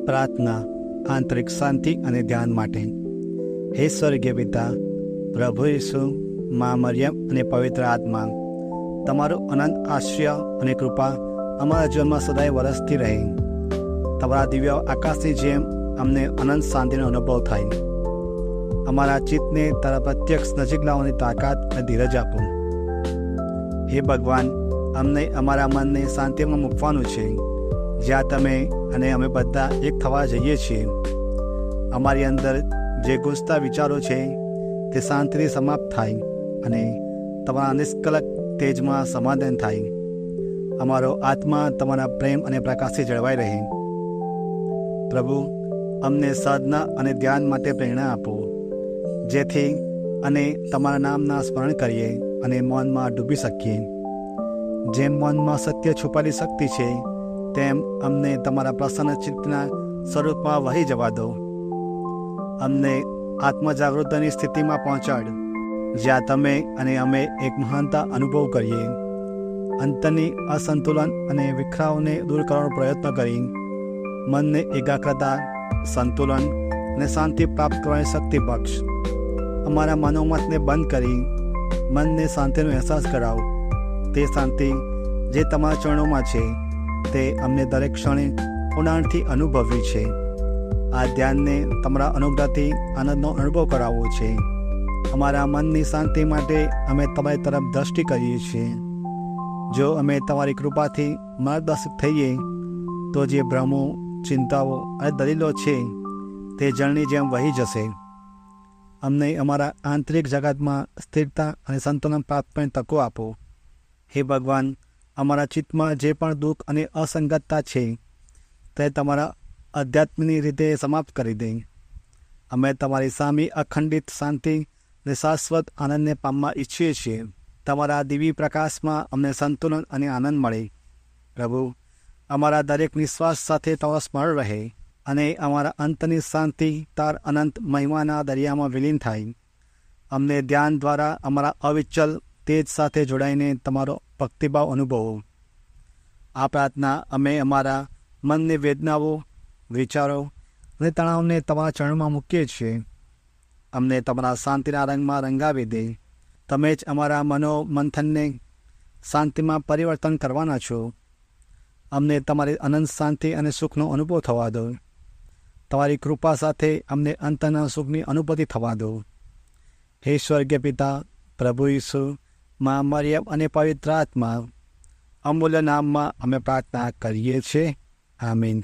પ્રાર્થના આંતરિક શાંતિ અને ધ્યાન માટે. હે સ્વર્ગીય પિતા, પ્રભુ ઈસુ, મા મરિયમ અને પવિત્ર આત્મા, તમારું અનંત આશ્રય અને કૃપા અમારા જીવનમાં સદાય વરસતી રહે. તમારા દિવ્ય આકાશની જેમ અમને અનંત શાંતિનો અનુભવ થાય. અમારા ચિત્તને તારા પ્રત્યક્ષ નજીક લાવવાની તાકાત અને ધીરજ આપો. હે ભગવાન, અમને અમારા મનને શાંતિમાં મૂકવાનું છે, જ્યાં તમે અને અમે બધા એક થવા જઈએ છીએ. અમારી અંદર જે ગુસ્સા વિચારો છે તે શાંતિથી સમાપ્ત થાય અને તમારા નિષ્કલંક તેજમાં સમાધાન થાય. અમારો આત્મા તમારા પ્રેમ અને પ્રકાશથી જળવાઈ રહે. પ્રભુ, અમને સાધના અને ધ્યાન માટે પ્રેરણા આપો, જેથી અને તમારા નામના સ્મરણ કરીએ અને મૌનમાં ડૂબી શકીએ. જેમ મૌનમાં સત્ય છુપાયેલી શક્તિ છે, તેમ અમને તમારા પ્રસન્ન ચિત્તના સ્વરૂપમાં વહી જવા દો. અમને આત્મજાગૃતિની સ્થિતિમાં પહોંચાડ, જ્યાં તમે અને અમે એક મહાનતા અનુભવ કરીએ. અંતરની અસંતુલન અને વિખરાવને દૂર કરવાનો પ્રયત્ન કરી મનને એકાગ્રતા, સંતુલન અને શાંતિ પ્રાપ્ત કરવાની શક્તિ બક્ષ. અમારા મનોમતને બંધ કરી મનને શાંતિનો અહેસાસ કરાવો. તે શાંતિ જે તમારા ચરણોમાં છે, તે અમને દરેક ક્ષણે ઊંડાણથી અનુભવવી છે. આ ધ્યાનને તમારા અનુગ્રહથી આનંદનો અનુભવ કરાવવો છે. અમારા મનની શાંતિ માટે અમે તમારી તરફ દ્રષ્ટિ કરીએ છીએ. જો અમે તમારી કૃપાથી માર્ગદર્શિત થઈએ, તો જે ભ્રમો, ચિંતાઓ અને દલીલો છે તે જળની જેમ વહી જશે. અમને અમારા આંતરિક જગતમાં સ્થિરતા અને સંતુલન પ્રાપ્ત કરવાની તકો આપો. હે ભગવાન, અમારા ચિત્તમાં જે પણ દુઃખ અને અસંગતતા છે, તે તમારા આધ્યાત્મની રીતે સમાપ્ત કરી દે. અમે તમારી સામી અખંડિત શાંતિ અને શાશ્વત આનંદને પામવા ઈચ્છીએ છીએ. તમારા દિવ્ય પ્રકાશમાં અમને સંતુલન અને આનંદ મળે. પ્રભુ, અમારા દરેક નિશ્વાસ સાથે તમારું સ્મરણ રહે અને અમારા અંતની શાંતિ તાર અનંત મહિમાના દરિયામાં વિલીન થાય. અમને ધ્યાન દ્વારા અમારા અવિચલ તેજ સાથે જોડાઈને તમારો ભક્તિભાવ અનુભવો. આ પ્રાર્થના અમે અમારા મનની વેદનાઓ, વિચારો અને તણાવને તમારા ચરણમાં મૂકીએ છીએ. અમને તમારા શાંતિના રંગમાં રંગાવી દે. તમે જ અમારા મનોમંથનને શાંતિમાં પરિવર્તન કરવાના છો. અમને તમારી અનંત શાંતિ અને સુખનો અનુભવ થવા દો. તમારી કૃપા સાથે અમને અંતના સુખની અનુભૂતિ થવા દો. હે સ્વર્ગીય પિતા, પ્રભુ ઈસુ, મા મરિયમ અને પવિત્ર આત્મા, અમૂલ્ય નામમાં અમે પ્રાર્થના કરીએ છીએ. આમીન.